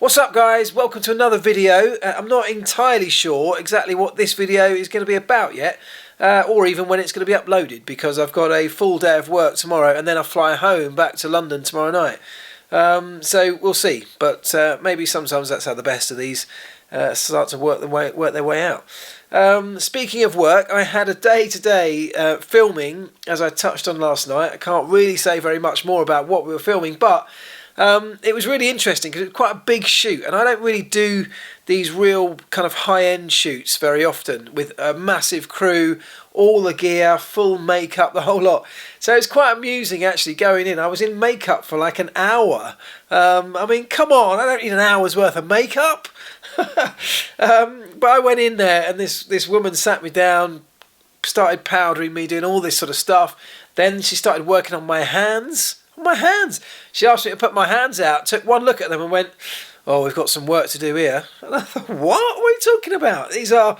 What's up guys, welcome to another video. I'm not entirely sure exactly what this video is going to be about yet, or even when it's going to be uploaded, because I've got a full day of work tomorrow and then I fly home back to London tomorrow night. So we'll see, but maybe sometimes that's how the best of these start to work their way out. Speaking of work, I had a day today filming, as I touched on last night. I can't really say very much more about what we were filming, but it was really interesting because it was quite a big shoot, and I don't really do these real kind of high-end shoots very often with a massive crew, all the gear, full makeup, the whole lot. So it's quite amusing actually going in. I was in makeup for like an hour. I mean, come on, I don't need an hour's worth of makeup. But I went in there and this woman sat me down, started powdering me, doing all this sort of stuff. Then she started working on my hands. She asked me to put my hands out, took one look at them and went, "Oh, we've got some work to do here." And I thought, what are you talking about? These are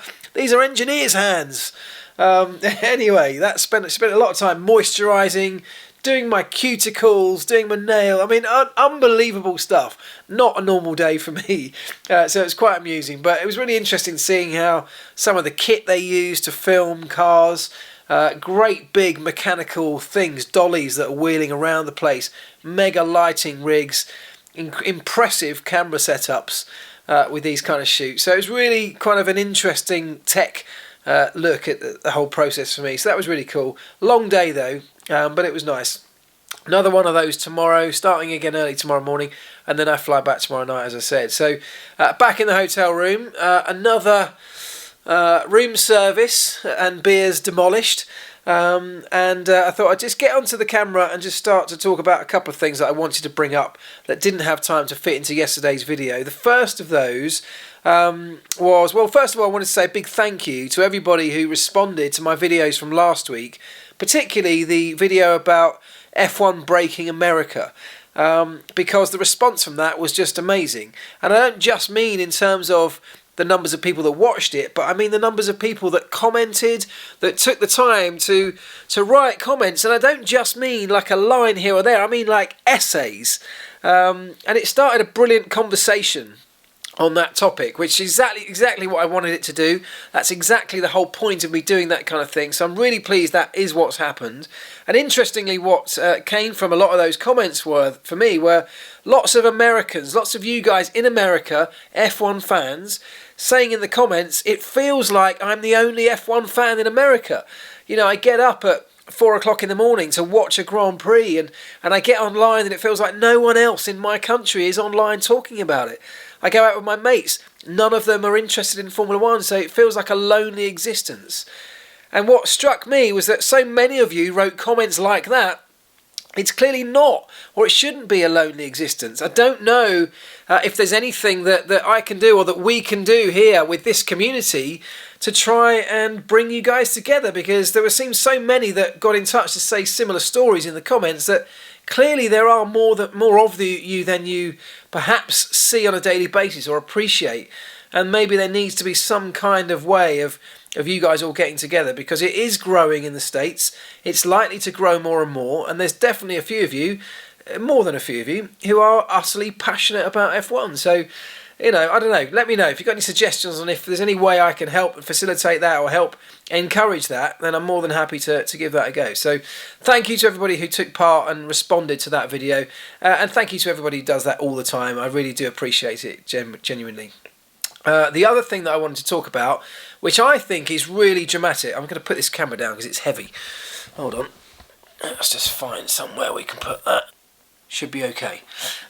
engineers' hands. Anyway, spent a lot of time moisturising, doing my cuticles, doing my nail. I mean, unbelievable stuff. Not a normal day for me. So it's quite amusing, but it was really interesting seeing how some of the kit they use to film cars. Great big mechanical things, dollies that are wheeling around the place, mega lighting rigs, impressive camera setups with these kind of shoots. So it was really kind of an interesting tech look at the whole process for me. So that was really cool. Long day though, but it was nice. Another one of those tomorrow, starting again early tomorrow morning, and then I fly back tomorrow night, as I said. So back in the hotel room, another room service and beers demolished, and I thought I'd just get onto the camera and just start to talk about a couple of things that I wanted to bring up that didn't have time to fit into yesterday's video. The first of those was, well, first of all I wanted to say a big thank you to everybody who responded to my videos from last week, particularly the video about F1 breaking America. Because the response from that was just amazing. And I don't just mean in terms of the numbers of people that watched it, but I mean the numbers of people that commented, that took the time to write comments. And I don't just mean like a line here or there, I mean like essays. And it started a brilliant conversation on that topic, which is exactly what I wanted it to do. That's exactly the whole point of me doing that kind of thing. So I'm really pleased that is what's happened. And interestingly, what came from a lot of those comments were lots of Americans, lots of you guys in America, F1 fans, saying in the comments, it feels like I'm the only F1 fan in America. You know, I get up at 4 o'clock in the morning to watch a Grand Prix, and I get online and it feels like no one else in my country is online talking about it. I go out with my mates, none of them are interested in Formula One, so it feels like a lonely existence. And what struck me was that so many of you wrote comments like that. It's clearly not, or it shouldn't be, a lonely existence. I don't know if there's anything that I can do or that we can do here with this community to try and bring you guys together, because there seems so many that got in touch to say similar stories in the comments that clearly there are more of you than you perhaps see on a daily basis or appreciate. And maybe there needs to be some kind of way of you guys all getting together, because it is growing in the States. It's likely to grow more and more, and there's definitely a few of you, more than a few of you, who are utterly passionate about F1. So, you know, I don't know, let me know if you've got any suggestions on if there's any way I can help facilitate that or help encourage that, then I'm more than happy to give that a go. So thank you to everybody who took part and responded to that video, and thank you to everybody who does that all the time. I really do appreciate it, genuinely. The other thing that I wanted to talk about, which I think is really dramatic, I'm going to put this camera down because it's heavy. Hold on. Let's just find somewhere we can put that. Should be okay.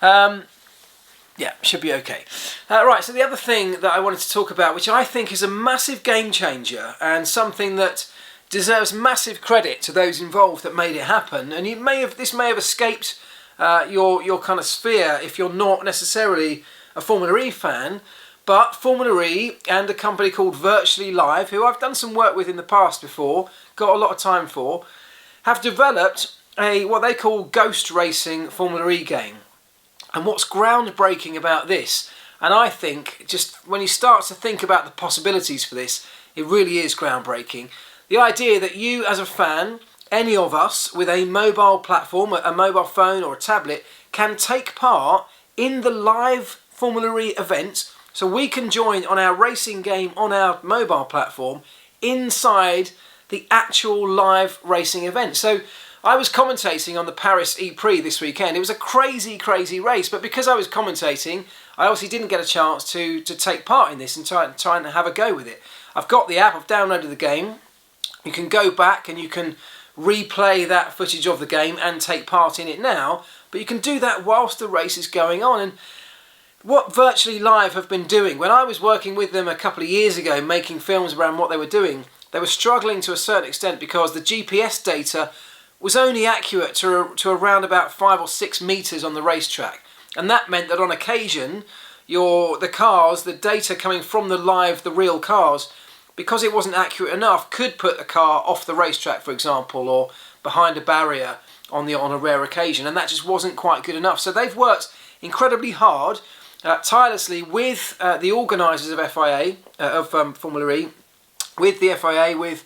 Yeah, should be okay. Right, so the other thing that I wanted to talk about, which I think is a massive game changer and something that deserves massive credit to those involved that made it happen, and this may have escaped your kind of sphere if you're not necessarily a Formula E fan. But Formula E and a company called Virtually Live, who I've done some work with in the past before, got a lot of time for, have developed what they call Ghost Racing Formula E game. And what's groundbreaking about this, and I think just when you start to think about the possibilities for this, it really is groundbreaking. The idea that you as a fan, any of us with a mobile platform, a mobile phone or a tablet, can take part in the live Formula E events, so we can join on our racing game on our mobile platform inside the actual live racing event. So I was commentating on the Paris E-Prix this weekend. It was a crazy, crazy race, but because I was commentating, I obviously didn't get a chance to take part in this and try and have a go with it. I've got the app, I've downloaded the game. You can go back and you can replay that footage of the game and take part in it now, but you can do that whilst the race is going on. And what Virtually Live have been doing, when I was working with them a couple of years ago making films around what they were doing, they were struggling to a certain extent because the GPS data was only accurate to around about 5 or 6 metres on the racetrack, and that meant that on occasion the data coming from the real cars, because it wasn't accurate enough, could put a car off the racetrack, for example, or behind a barrier on a rare occasion, and that just wasn't quite good enough. So they've worked incredibly hard, tirelessly with the organisers of FIA, Formula E, with the FIA, with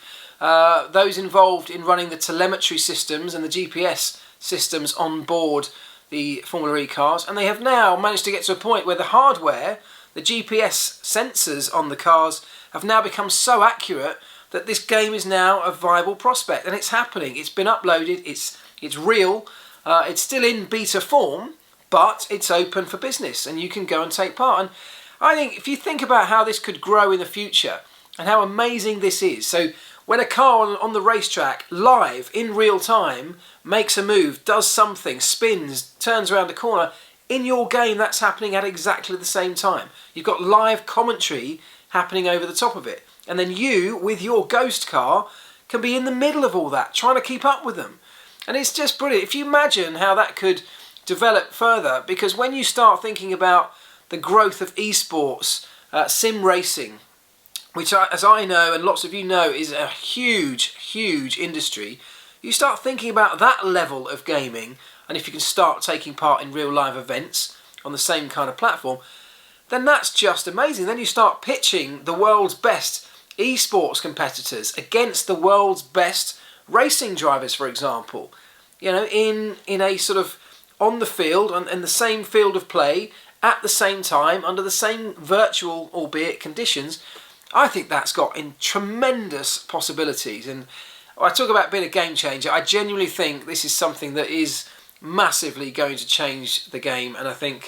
those involved in running the telemetry systems and the GPS systems on board the Formula E cars, and they have now managed to get to a point where the hardware, the GPS sensors on the cars, have now become so accurate that this game is now a viable prospect, and it's happening. It's been uploaded, it's real, it's still in beta form, but it's open for business and you can go and take part. And I think if you think about how this could grow in the future and how amazing this is, so when a car on the racetrack, live, in real time, makes a move, does something, spins, turns around a corner, in your game that's happening at exactly the same time. You've got live commentary happening over the top of it. And then you, with your ghost car, can be in the middle of all that, trying to keep up with them. And it's just brilliant. If you imagine how that could develop further, because when you start thinking about the growth of esports, sim racing, which, as I know and lots of you know, is a huge, huge industry, you start thinking about that level of gaming, and if you can start taking part in real live events on the same kind of platform, then that's just amazing. Then you start pitching the world's best esports competitors against the world's best racing drivers, for example. You know, in a sort of on the field, in the same field of play, at the same time, under the same virtual, albeit, conditions. I think that's got in tremendous possibilities. And I talk about being a game changer. I genuinely think this is something that is massively going to change the game, and I think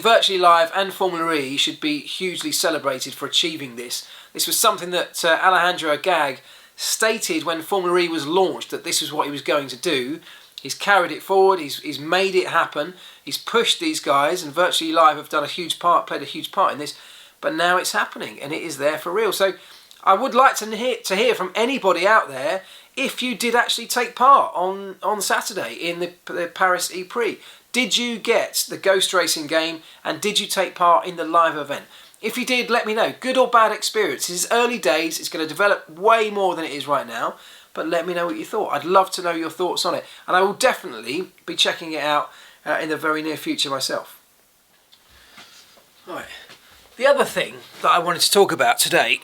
Virtually Live and Formula E should be hugely celebrated for achieving this. This was something that Alejandro Agag stated when Formula E was launched, that this was what he was going to do. He's carried it forward, he's made it happen, he's pushed these guys, and Virtually Live have done played a huge part in this, but now it's happening and it is there for real. So I would like to hear from anybody out there if you did actually take part on Saturday in the Paris E-Prix. Did you get the Ghost Racing game, and did you take part in the live event? If you did, let me know. Good or bad experience. This is early days. It's going to develop way more than it is right now. But let me know what you thought. I'd love to know your thoughts on it. And I will definitely be checking it out in the very near future myself. Right. The other thing that I wanted to talk about today,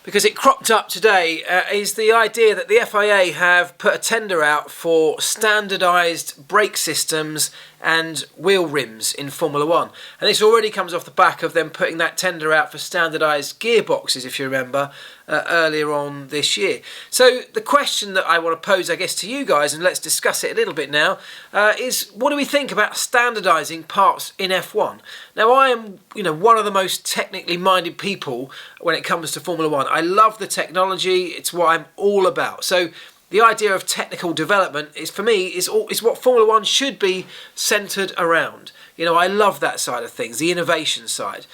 because it cropped up today, is the idea that the FIA have put a tender out for standardised brake systems and wheel rims in Formula 1. And this already comes off the back of them putting that tender out for standardised gearboxes, if you remember, earlier on this year. So the question that I want to pose, I guess, to you guys, and let's discuss it a little bit now, is what do we think about standardising parts in F1? Now, I am, one of the most technically minded people when it comes to Formula 1. I love the technology. It's what I'm all about. So the idea of technical development is, for me, is what Formula 1 should be centred around. I love that side of things, the innovation side.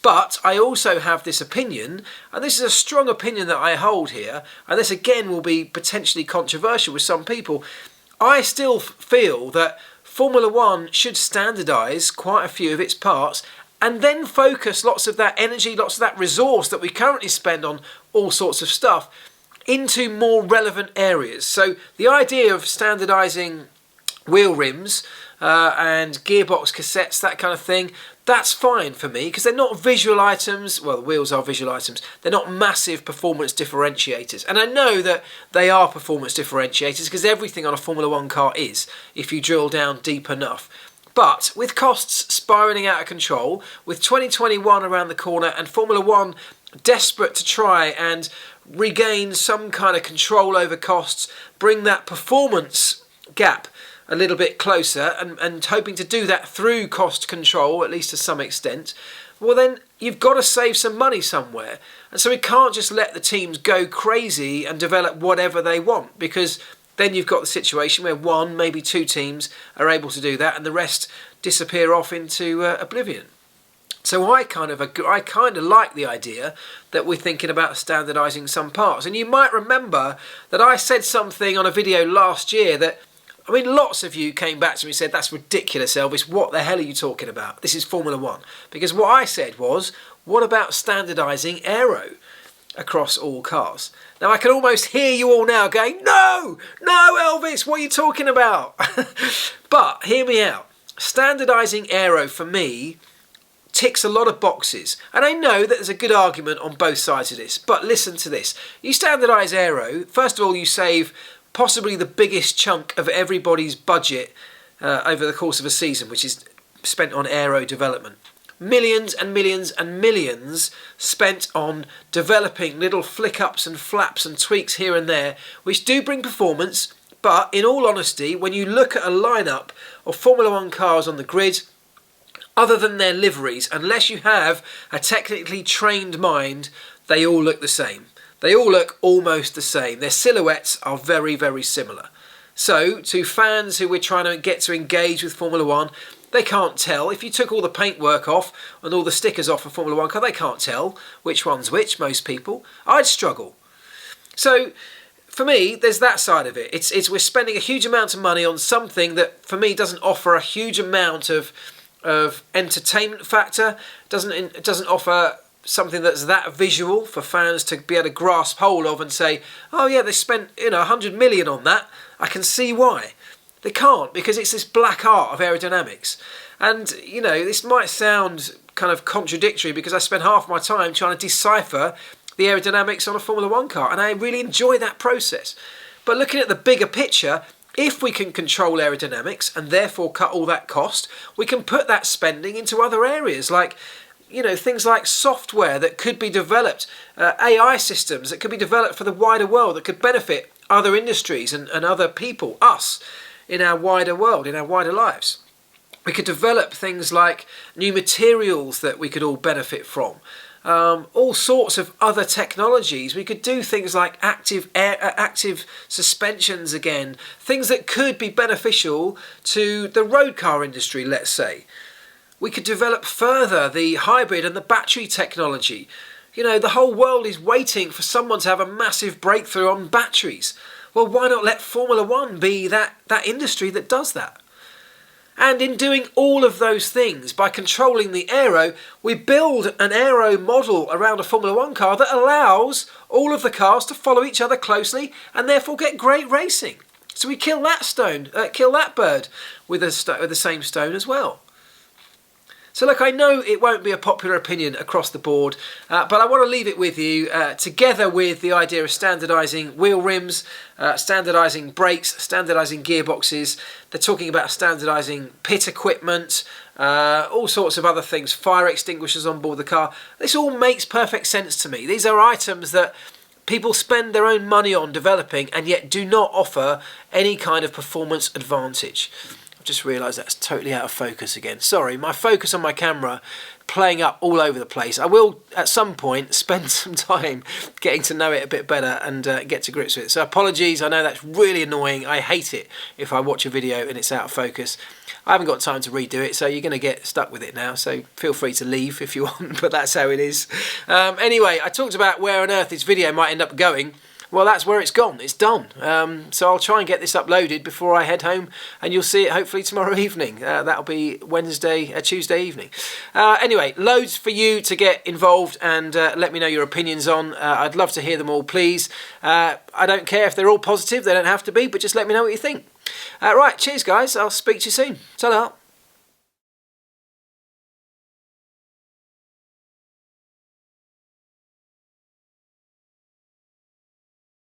But I also have this opinion, and this is a strong opinion that I hold here, and this again will be potentially controversial with some people. I still feel that Formula 1 should standardise quite a few of its parts and then focus lots of that energy, lots of that resource that we currently spend on all sorts of stuff into more relevant areas. So the idea of standardising wheel rims and gearbox cassettes, that kind of thing, that's fine for me, because they're not visual items. Well, the wheels are visual items. They're not massive performance differentiators. And I know that they are performance differentiators because everything on a Formula 1 car is, if you drill down deep enough. But with costs spiralling out of control, with 2021 around the corner and Formula One desperate to try and regain some kind of control over costs, bring that performance gap a little bit closer, and hoping to do that through cost control, at least to some extent, well then you've got to save some money somewhere. And so we can't just let the teams go crazy and develop whatever they want, because then you've got the situation where one, maybe two teams are able to do that and the rest disappear off into oblivion. So I kind of like the idea that we're thinking about standardising some parts. And you might remember that I said something on a video last year that, I mean, lots of you came back to me and said, that's ridiculous, Elvis, what the hell are you talking about? This is Formula One. Because what I said was, what about standardising aero across all cars? Now I can almost hear you all now going, no, Elvis, what are you talking about? But hear me out. Standardising aero for me ticks a lot of boxes, and I know that there's a good argument on both sides of this, but listen to this. You standardise aero, first of all you save possibly the biggest chunk of everybody's budget over the course of a season, which is spent on aero development. Millions and millions and millions spent on developing little flick-ups and flaps and tweaks here and there, which do bring performance, but in all honesty, when you look at a lineup of Formula One cars on the grid, other than their liveries, unless you have a technically trained mind, they all look the same. They all look almost the same. Their silhouettes are very, very similar. So, to fans who we're trying to get to engage with Formula One, they can't tell. If you took all the paintwork off and all the stickers off a Formula One car, they can't tell which one's which, most people. I'd struggle. So, for me, there's that side of it. It's we're spending a huge amount of money on something that, for me, doesn't offer a huge amount of entertainment factor. It doesn't offer something that's that visual for fans to be able to grasp hold of and say, oh yeah, they spent 100 million on that. I can see why. They can't, because it's this black art of aerodynamics. And this might sound kind of contradictory, because I spend half my time trying to decipher the aerodynamics on a Formula One car, and I really enjoy that process. But looking at the bigger picture, if we can control aerodynamics and therefore cut all that cost, we can put that spending into other areas, like things like software that could be developed, AI systems that could be developed for the wider world that could benefit other industries and other people, us, in our wider world, in our wider lives. We could develop things like new materials that we could all benefit from. All sorts of other technologies. We could do things like active suspensions again, things that could be beneficial to the road car industry, let's say. We could develop further the hybrid and the battery technology. The whole world is waiting for someone to have a massive breakthrough on batteries. Well, why not let Formula One be that industry that does that? And in doing all of those things, by controlling the aero, we build an aero model around a Formula One car that allows all of the cars to follow each other closely and therefore get great racing. So we kill that bird with the same stone as well. So look, I know it won't be a popular opinion across the board, but I want to leave it with you, together with the idea of standardising wheel rims, standardising brakes, standardising gearboxes. They're talking about standardising pit equipment, all sorts of other things, fire extinguishers on board the car. This all makes perfect sense to me. These are items that people spend their own money on developing and yet do not offer any kind of performance advantage. Just realised that's totally out of focus again. Sorry, my focus on my camera playing up all over the place. I will at some point spend some time getting to know it a bit better and get to grips with it. So apologies, I know that's really annoying. I hate it if I watch a video and it's out of focus. I haven't got time to redo it, so you're going to get stuck with it now, so feel free to leave if you want, but that's how it is. Anyway, I talked about where on earth this video might end up going. Well, that's where it's gone. It's done. So I'll try and get this uploaded before I head home, and you'll see it hopefully tomorrow evening. That'll be Tuesday evening. Anyway, loads for you to get involved and let me know your opinions on. I'd love to hear them all, please. I don't care if they're all positive. They don't have to be, but just let me know what you think. Right, cheers, guys. I'll speak to you soon. Ta-da.